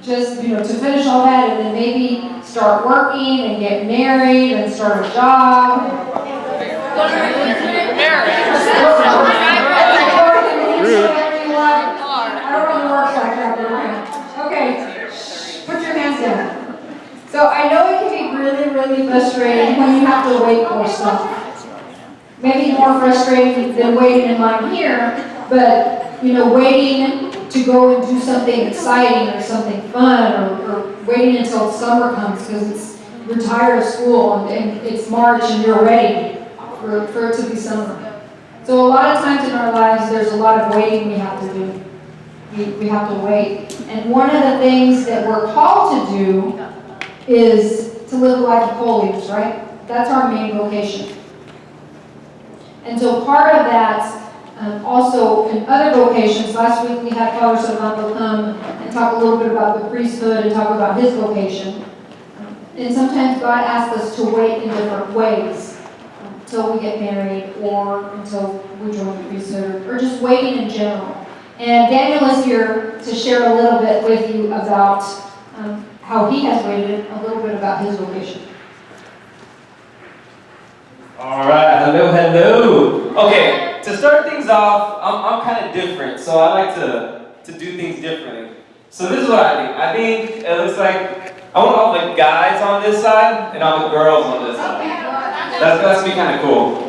just, to finish all that and then maybe start working and get married and start a job. Okay, put your hands down. So I know it can be really, really frustrating when you have to wait for stuff. Maybe more frustrating than waiting in line here, but waiting to go and do something exciting or something fun, or waiting until summer comes because you're tired of school and it's March and you're ready for it to be summer. So a lot of times in our lives, there's a lot of waiting we have to do. We have to wait. And one of the things that we're called to do is to live a life of holiness, right? That's our main vocation. And so part of that, also in other vocations, last week we had Father Servando come and talk a little bit about the priesthood and talk about his vocation. And sometimes God asks us to wait in different ways. Until we get married, or until we join the priesthood, or just waiting in general. And Daniel is here to share a little bit with you about how he has waited, a little bit about his vocation. All right, hello. Okay, to start things off, I'm kind of different, so I like to do things differently. So this is what I think it looks like I want all the guys on this side and all the girls on this side. That's going to be kind of cool.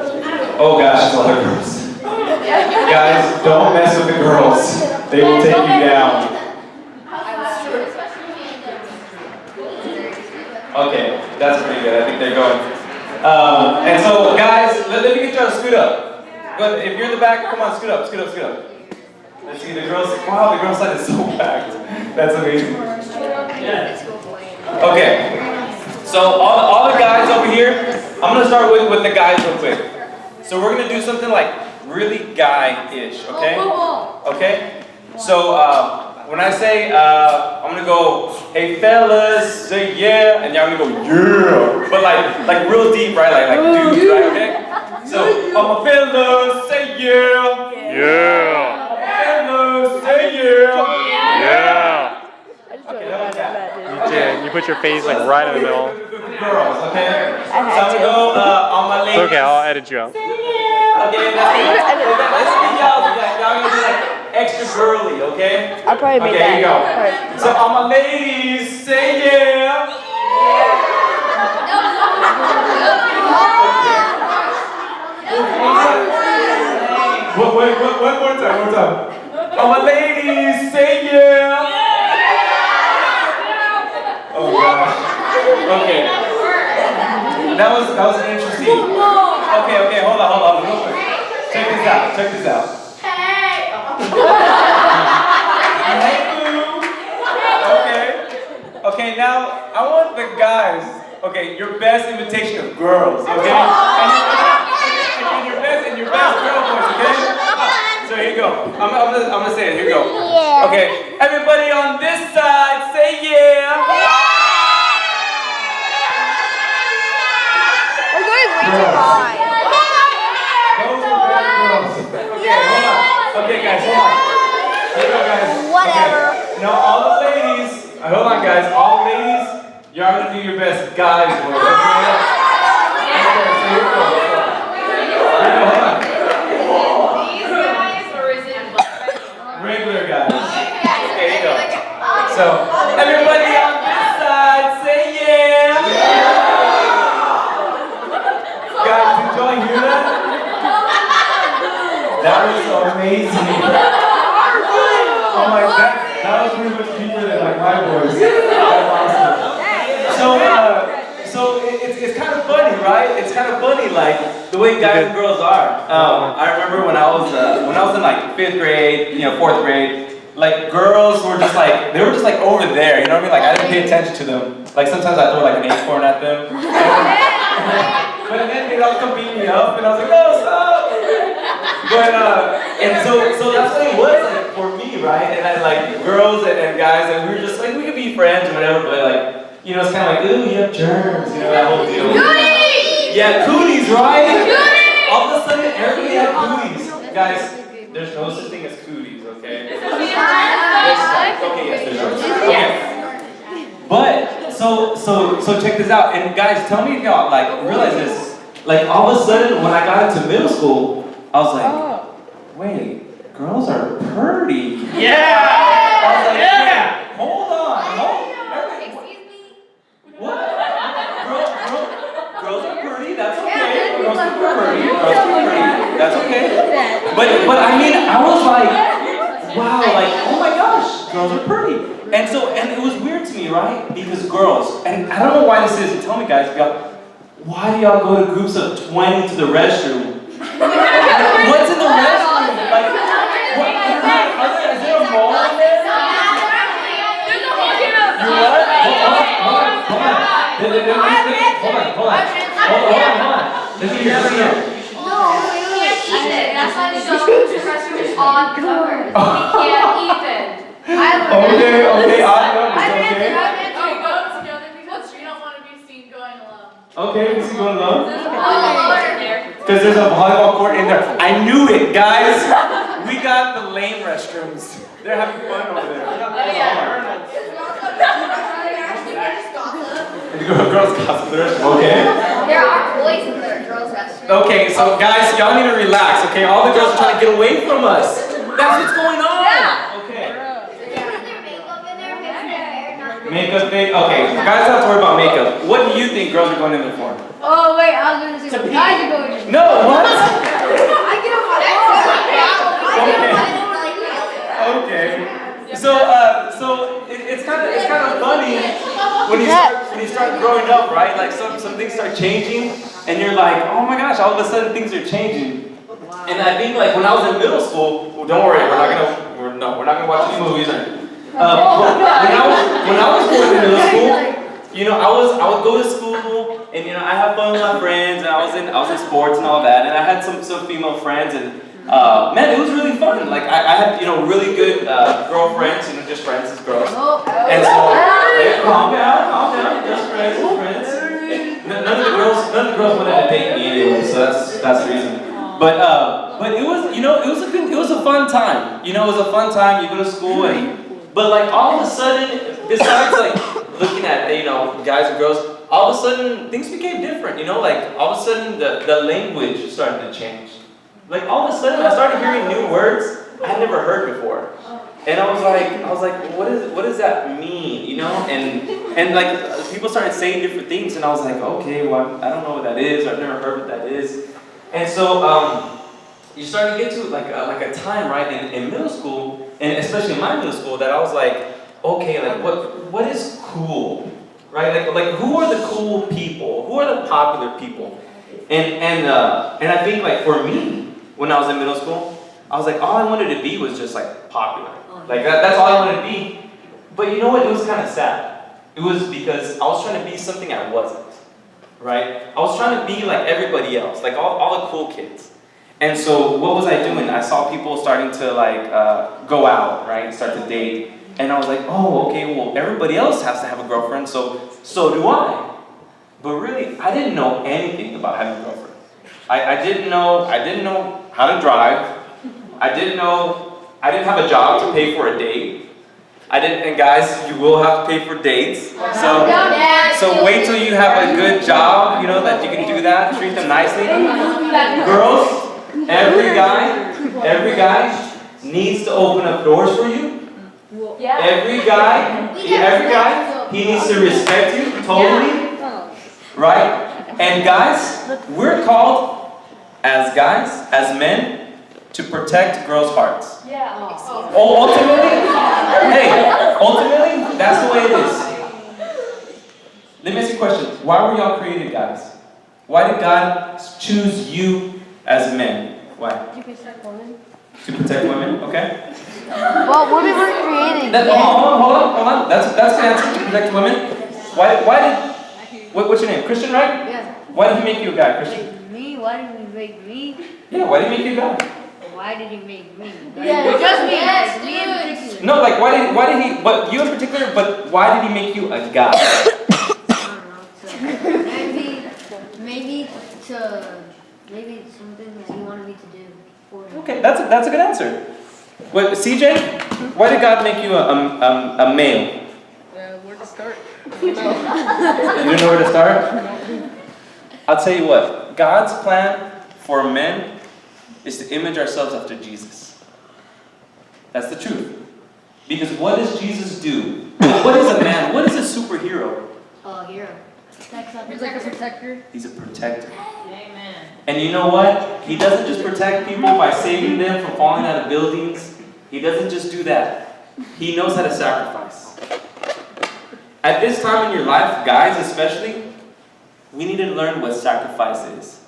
Oh gosh, there's a lot of girls. Guys, don't mess with the girls. They will take you down. Okay, that's pretty good. I think they're going. And so, guys, let me get y'all to scoot up. But if you're in the back, come on, scoot up. Let's see the girls. Wow, the girls side is so packed. That's amazing. Okay. So all the guys over here, I'm going to start with the guys real quick. So we're going to do something like really guy-ish, okay? Okay? So when I say, I'm going to go, hey fellas, say yeah, and y'all going to go, yeah. But like real deep, right? Like dudes, right? Okay? So, I'm a fellas, say yeah. Yeah. Fellas, say yeah. Yeah. Okay, that was that. You put your face like right in the middle. Girls, okay? So I'm gonna go on my ladies. It's okay, I'll edit you out. Okay, let's be y'all. Y'all gonna be like extra girly, okay? I'll probably make okay, that. Here you go. So on my ladies, say yeah. One more time. On my ladies, say yeah. Oh gosh. Okay. That was interesting. Okay, hold on, real quick. Check this out. Hey! Hey, boo! Okay, now I want the guys, your best imitation of girls, okay? And your best girl voice, okay? So here you go. I'm gonna say it, here you go. Yeah. Okay, everybody on this side, say yeah! We're going way too high. Those are bad girls. Okay, hold on. Okay, guys, hold on. Here we go, guys. Whatever. Okay. Now, all the ladies, hold on, guys. All the ladies, y'all gonna do your best guys voice. Okay, so here we go. Hold on. These guys, or is it Regular guys. Okay, here you go. So, everybody on this side, say yeah. Guys, did y'all hear that? That was amazing. Oh my God, that was pretty much deeper than like my voice. That's awesome. So it's kind of funny, right? It's kind of funny, like the way guys and girls are. I remember when I was in like 5th grade, 4th grade. Like girls were just like over there, you know what I mean? Like I didn't pay attention to them. Like sometimes I throw like an acorn at them. But then they'd all come beat me up, and I was like, no, stop! But, and so that's what it was like for me, right? And I like girls and guys, and we were just like, we could be friends or whatever, but like, it's kind of like, ooh, you have germs, that whole deal. Cooties! Yeah, cooties, right? Cooties! All of a sudden, everybody had cooties. Guys, there's no such thing as cooties, okay? Okay, yes, there's yours. Okay. So check this out. And guys, tell me if y'all like realize this. Like all of a sudden, when I got into middle school, I was like, wait, girls are pretty. Yeah! I was like, yeah. Hold on. Excuse me? What? Girls are pretty. That's okay. Girls are pretty. Girls are pretty. That's okay. But I mean, I was like, wow, like, oh my gosh, girls are pretty. And it was weird to me, right? Because girls, and I don't know why this is. Tell me, guys, why do y'all go to groups of 20 to the restroom? What's in the restroom? Like, what? Is there a mall in there? There's a whole game of You what? Hold on. Let me hear. You can't eat it. That's why the restroom is on cover. We can't eat it. Okay, odd numbers, okay. Oh, go together because you don't want to be seen going alone. Okay, we see going along. There's a volleyball in there. Because there's a volleyball court in there. I knew it, guys. We got the lame restrooms. They're having fun over there. Girls gossip the restroom. Okay. There are boys in there, girls' restrooms. Okay, so guys, y'all need to relax, okay? All the girls are trying to get away from us. That's what's going on. Okay. Makeup thing? Okay, guys don't have to worry about makeup. What do you think girls are going in there for? Oh, wait, I was gonna say what guys are going to. No, what? I get on my Okay. So it's kind of funny when you start growing up, right? Like some things start changing, and you're like, oh my gosh, all of a sudden things are changing. And I think like when I was in middle school, well, don't worry, we're not gonna watch any movies. When I was going to middle school, you know, I would go to school, and you know, I had fun with my friends, and I was in sports and all that, and I had some female friends, and man, it was really fun. Like I had, you know, really good girlfriends, you know, just friends as girls. And so, hey, calm down, just friends. None of the girls wanted to date me anyway, so that's the reason. But it was, you know, it was a fun time. You know, it was a fun time. You go to school, but like all of a sudden, besides like looking at, you know, guys and girls, all of a sudden things became different. You know, like all of a sudden the language started to change. Like all of a sudden, I started hearing new words I had never heard before, and I was like, what does that mean? You know, and like people started saying different things, and I was like, okay, well, I don't know what that is. I've never heard what that is, and so you start to get to like a time, right, in middle school, and especially in my middle school, that I was like, okay, like what is cool, right? Like who are the cool people? Who are the popular people? And I think like for me, when I was in middle school, I was like, all I wanted to be was just like popular. Like that's all I wanted to be. But you know what? It was kind of sad. It was because I was trying to be something I wasn't, right? I was trying to be like everybody else, like all the cool kids. And so what was I doing? I saw people starting to like go out, right? Start to date. And I was like, oh, okay, well, everybody else has to have a girlfriend, so do I. But really, I didn't know anything about having a girlfriend. I didn't know how to drive. I didn't have a job to pay for a date. And guys, you will have to pay for dates. So wait till you have a good job, you know, that you can do that, treat them nicely. Girls, every guy needs to open up doors for you. Every guy, he needs to respect you totally. Right? And guys, we're called as men to protect girls' hearts. Ultimately, that's the way it is. Let me ask you a question. Why were y'all created, guys? Why did God choose you as men? Why? To protect women. To protect women, okay? Well, women were created. Hold on. That's a good answer, to protect women. What's your name? Christian, right? Yeah. Why did he make you a guy, Christian? Me? Why did he make me? Yeah, why did he make you a guy? Why did he make me? Yeah, Just me. yes, Me in particular. No, like why did he? But you in particular. But why did he make you a guy? I don't know. So maybe it's something that he wanted me to do for him. Okay, that's a good answer. What, CJ? Why did God make you a male? We're to start. You don't know where to start? I'll tell you what, God's plan for men is to image ourselves after Jesus. That's the truth. Because what does Jesus do? What is a man? What is a superhero? Oh, hero. He's like a protector. He's a protector. Amen. And you know what? He doesn't just protect people by saving them from falling out of buildings. He doesn't just do that. He knows how to sacrifice. At this time in your life, guys especially, we need to learn what sacrifice is.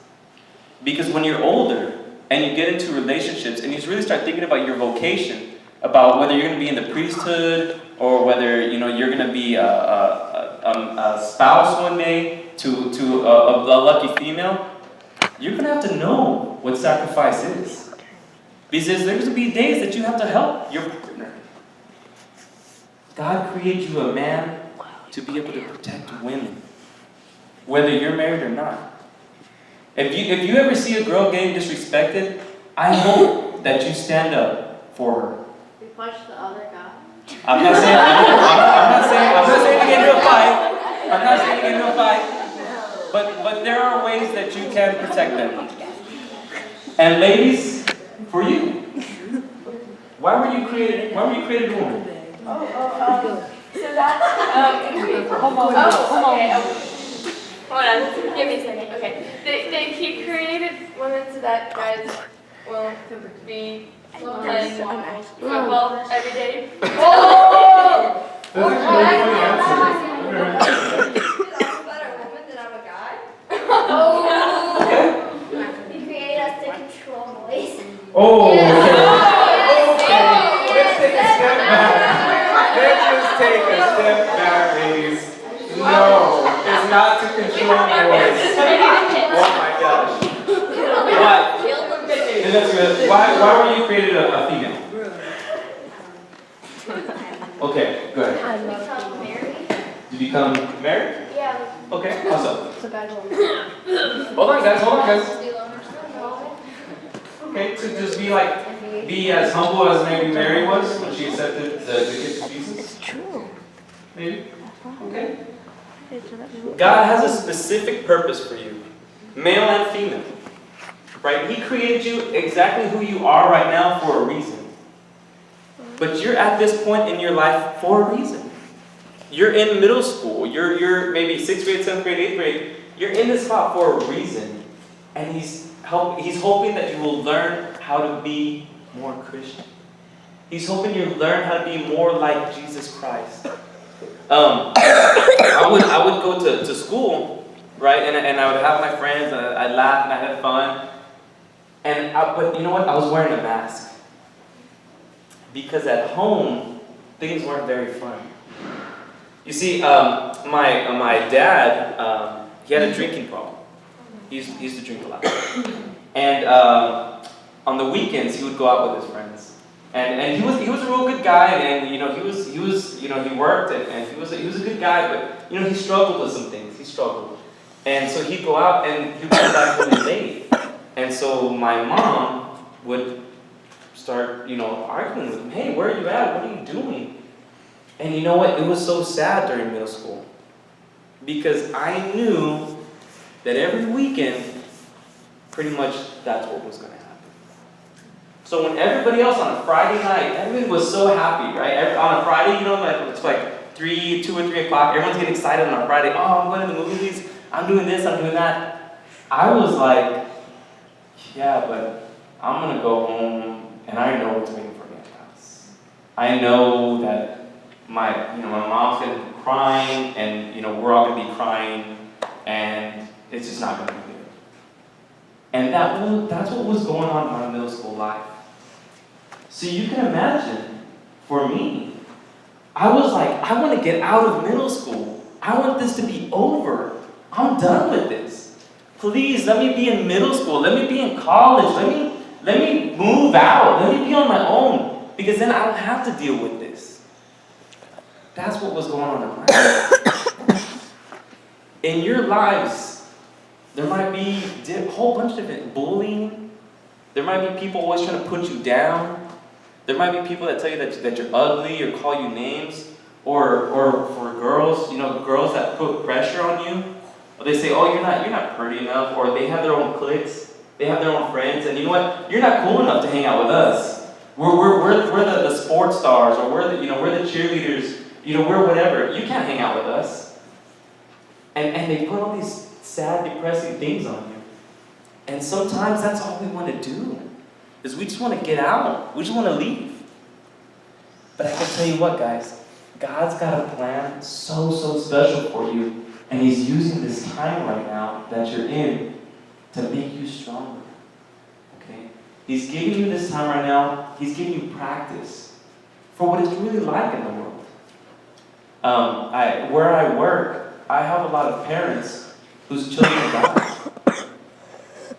Because when you're older and you get into relationships and you really start thinking about your vocation, about whether you're going to be in the priesthood or whether you're going to be a spouse one day to a lucky female, you're going to have to know what sacrifice is. Because there's going to be days that you have to help your partner. God created you a man to be able to protect women, whether you're married or not. If you ever see a girl getting disrespected, I hope that you stand up for her. We punched the other guy. I'm not saying to get into a fight. I'm not saying to get into a fight. But there are ways that you can protect them. And ladies, for you, why were you created a woman? So that's, okay. Hold on, give me a second. Okay. He created women so that guys won't be playing football every day. Oh! He created us to control boys. Oh, okay. Let's take a step back. Let's just take a step back, ladies. No, it's not to control boys. Oh my gosh. Why? And that's good. Why were you created a female? Okay, go ahead. Become married. You become married? Yeah. Okay, awesome. It's a bad one. Hold on, guys. Okay, to just be as humble as maybe Mary was when she accepted the gift of Jesus? It's true. Maybe? Okay. God has a specific purpose for you, male and female. Right? He created you exactly who you are right now for a reason. But you're at this point in your life for a reason. You're in middle school, you're maybe 6th grade, 7th grade, 8th grade. You're in this spot for a reason. And he's hoping that you will learn how to be more Christian. He's hoping you learn how to be more like Jesus Christ. I would go to school, right? And I would have my friends, and I'd laugh and I had fun. But you know what? I was wearing a mask. Because at home, things weren't very fun. You see, my dad, he had a drinking problem. He used to drink a lot. And on the weekends, he would go out with his friends. And he was a real good guy, and he worked, and he was a good guy, but he struggled with some things. He struggled. And so he'd go out and he'd come back really late. And so my mom would start, arguing with him. Hey, where are you at? What are you doing? And you know what? It was so sad during middle school. Because I knew that every weekend, pretty much that's what was going to happen. So when everybody else on a Friday night, everyone was so happy, right? On a Friday, it's like 2 or 3 o'clock. Everyone's getting excited on a Friday. Oh, I'm going to the movies. I'm doing this, I'm doing that. I was like, yeah, but I'm going to go home and I know what's waiting for me at the house. I know that my mom's going to be crying and, we're all going to be crying and it's just not going to be good. And that's what was going on in my middle school life. So you can imagine, for me, I was like, I want to get out of middle school. I want this to be over. I'm done with this. Please, let me be in middle school. Let me be in college. Let me move out. Let me be on my own. Because then I don't have to deal with this. That's what was going on in my life. In your lives, there might be a whole bunch of it. Bullying. There might be people always trying to put you down. There might be people that tell you that you're ugly or call you names. Or for girls, you know, girls that put pressure on you, or they say, oh, you're not pretty enough, or they have their own cliques, they have their own friends, and you know what? You're not cool enough to hang out with us. We're the sports stars, or we're the cheerleaders, you know, we're whatever. You can't hang out with us. And they put all these sad, depressing things on you. And sometimes that's all we want to do, is we just want to get out. We just want to leave. But I can tell you what, guys, God's got a plan so special for you. And He's using this time right now that you're in to make you stronger. Okay? He's giving you this time right now. He's giving you practice for what it's really like in the world. Where I work, I have a lot of parents whose children die.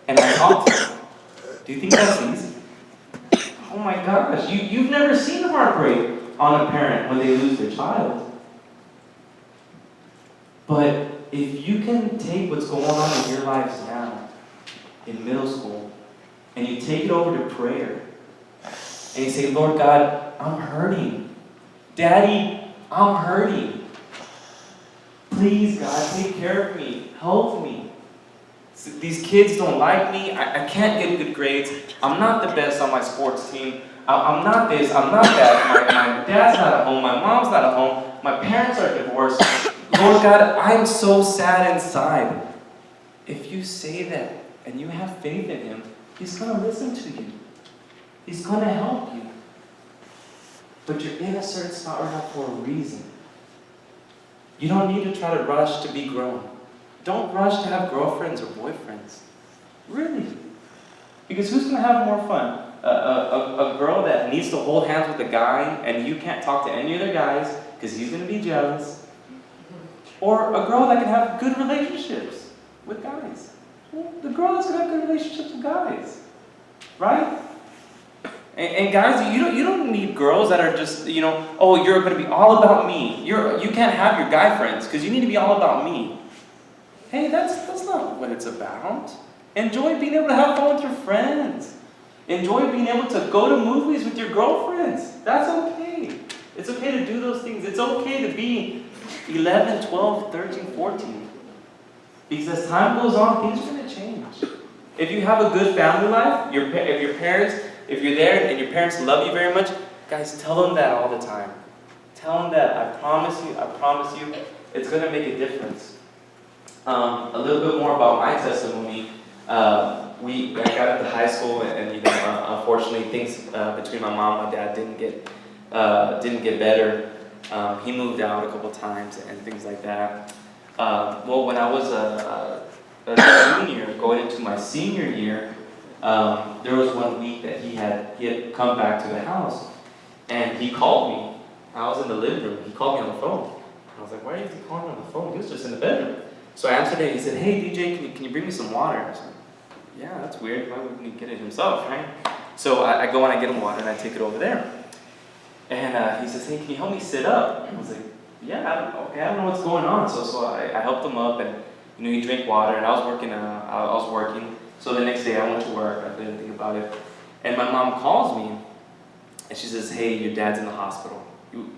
And I talk to them. Do you think that's easy? Oh my gosh, you've never seen heartbreak on a parent when they lose their child. But if you can take what's going on in your lives now, in middle school, and you take it over to prayer, and you say, Lord God, I'm hurting. Daddy, I'm hurting. Please, God, take care of me. Help me. These kids don't like me. I can't get good grades. I'm not the best on my sports team. I'm not this. I'm not that. My dad's not at home. My mom's not at home. My parents are divorced. Lord God, I'm so sad inside. If you say that and you have faith in Him, He's going to listen to you. He's going to help you. But you're in a certain spot right now for a reason. You don't need to try to rush to be grown. Don't rush to have girlfriends or boyfriends. Really. Because who's going to have more fun? A girl that needs to hold hands with a guy and you can't talk to any other guys because he's going to be jealous. Or a girl that can have good relationships with guys. Well, the girl that's going to have good relationships with guys. Right? And guys, you don't need girls that are just, oh, you're going to be all about me. You can't have your guy friends because you need to be all about me. Hey, that's not what it's about. Enjoy being able to have fun with your friends. Enjoy being able to go to movies with your girlfriends. That's okay. It's okay to do those things. It's okay to be 11, 12, 13, 14. Because as time goes on, things are going to change. If you have a good family life, if you're there and your parents love you very much, guys, tell them that all the time. Tell them that, I promise you, it's going to make a difference. A little bit more about my testimony. I got into high school, and unfortunately, things between my mom and my dad didn't get better. He moved out a couple times and things like that. Well, when I was a junior, going into my senior year, there was one week that he had come back to the house, and he called me. I was in the living room. He called me on the phone. I was like, why is he calling me on the phone? He was just in the bedroom. So I answered it. He said, hey, DJ, can you bring me some water? I was like, yeah, that's weird. Why wouldn't he get it himself, right? So I go and I get him water, and I take it over there. And he says, hey, can you help me sit up? I was like, yeah, I don't know what's going on. So I helped him up, and he drank water, and I was working. So the next day I went to work. I didn't think about it. And my mom calls me, and she says, hey, your dad's in the hospital.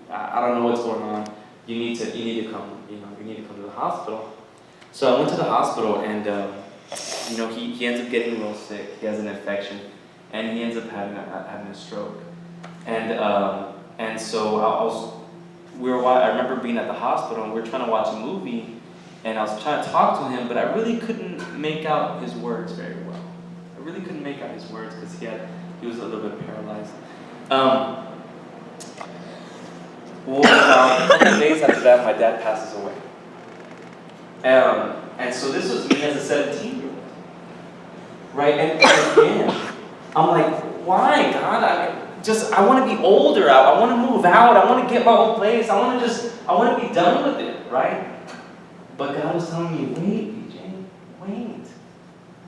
I don't know what's going on. You need to come. You need to come to the hospital. So I went to the hospital, and he ends up getting real sick. He has an infection, and he ends up having a stroke. And so I remember being at the hospital, and we were trying to watch a movie, and I was trying to talk to him, but I really couldn't make out his words very well. I really couldn't make out his words because he was a little bit paralyzed. About a couple of days after that, my dad passes away. And so this was me as a 17-year-old, right? And again, I'm like, why, God? I want to be older. I want to move out. I want to get my own place. I want to be done with it, right? But God was telling me, wait, BJ, wait.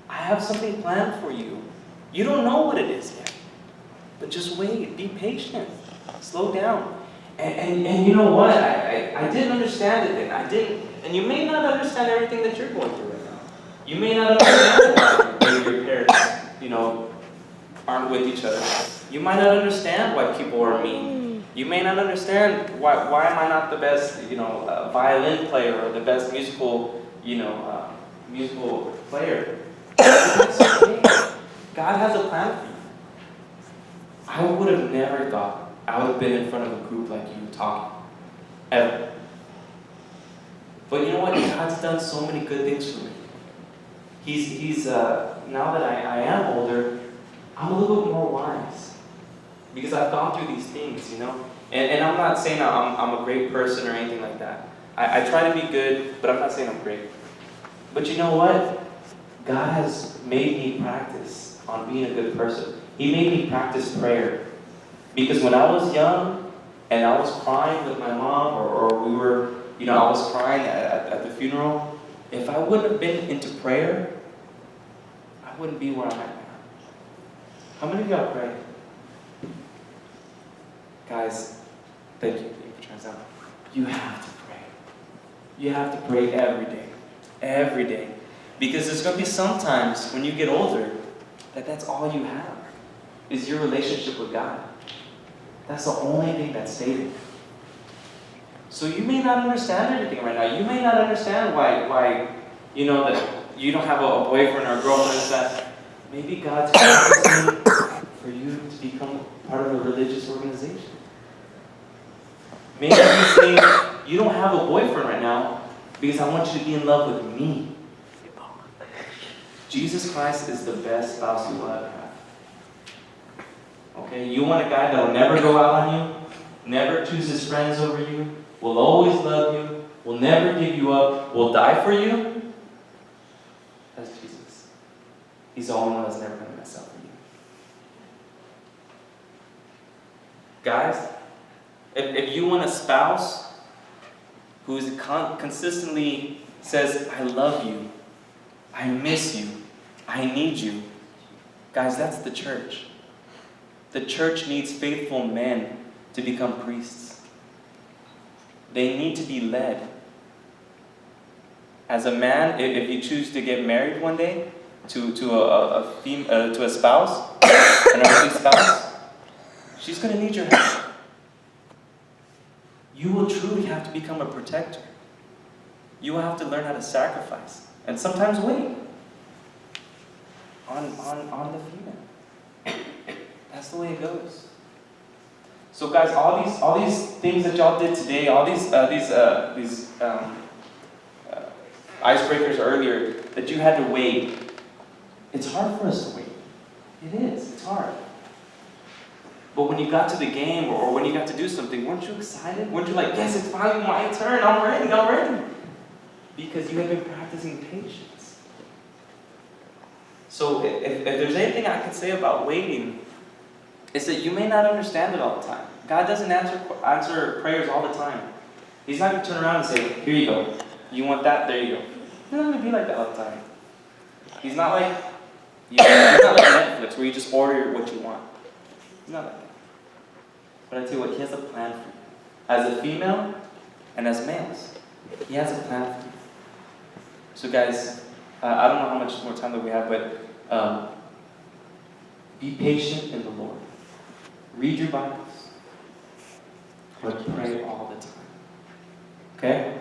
I have something planned for you. You don't know what it is yet, but just wait. Be patient. Slow down. And you know what? I didn't understand it then. I didn't. And you may not understand everything that you're going through right now. You may not understand why your parents, aren't with each other. You might not understand why people are mean. You may not understand why am I not the best, violin player or the best musical player. That's okay. God has a plan for you. I would have never thought I would have been in front of a group like you talking. Ever. But you know what? God's done so many good things for me. He's now that I am older, I'm a little bit more wise. Because I've gone through these things, And I'm not saying I'm a great person or anything like that. I try to be good, but I'm not saying I'm great. But you know what? God has made me practice on being a good person. He made me practice prayer. Because when I was young and I was crying with my mom or we were, I was crying at the funeral, if I wouldn't have been into prayer, I wouldn't be where I'm at now. How many of y'all pray? Guys, thank you for trying out. You have to pray. You have to pray every day. Every day. Because there's going to be some times when you get older that's all you have is your relationship with God. That's the only thing that's stated. So you may not understand everything right now. You may not understand why that you don't have a boyfriend or a girlfriend. That maybe God's asking for you to become part of a religious organization. Maybe He's saying you don't have a boyfriend right now because I want you to be in love with me. Jesus Christ is the best spouse you will ever have. Okay, you want a guy that will never go out on you, never choose his friends over you, will always love you, will never give you up, will die for you? That's Jesus. He's the only one that's never going to mess up for you. Guys, if you want a spouse who consistently says, I love you, I miss you, I need you, guys, that's the church. The church needs faithful men to become priests. They need to be led. As a man, if you choose to get married one day to a spouse, an earthly spouse, she's going to need your help. You will truly have to become a protector. You will have to learn how to sacrifice and sometimes wait on the female. That's the way it goes. So guys, all these things that y'all did today, all these icebreakers earlier that you had to wait, it's hard for us to wait. It is. It's hard. But when you got to the game or when you got to do something, weren't you excited? Weren't you like, yes, it's finally my turn. I'm ready. Because you have been practicing patience. So if there's anything I can say about waiting, it's that you may not understand it all the time. God doesn't answer prayers all the time. He's not going to turn around and say, here you go. You want that? There you go. He's not going to be like that all the time. He's not like Netflix where you just order what you want. He's not like that. But I tell you what, He has a plan for you. As a female and as males, He has a plan for you. So guys, I don't know how much more time that we have, but be patient in the Lord. Read your Bibles, but pray all the time. Okay?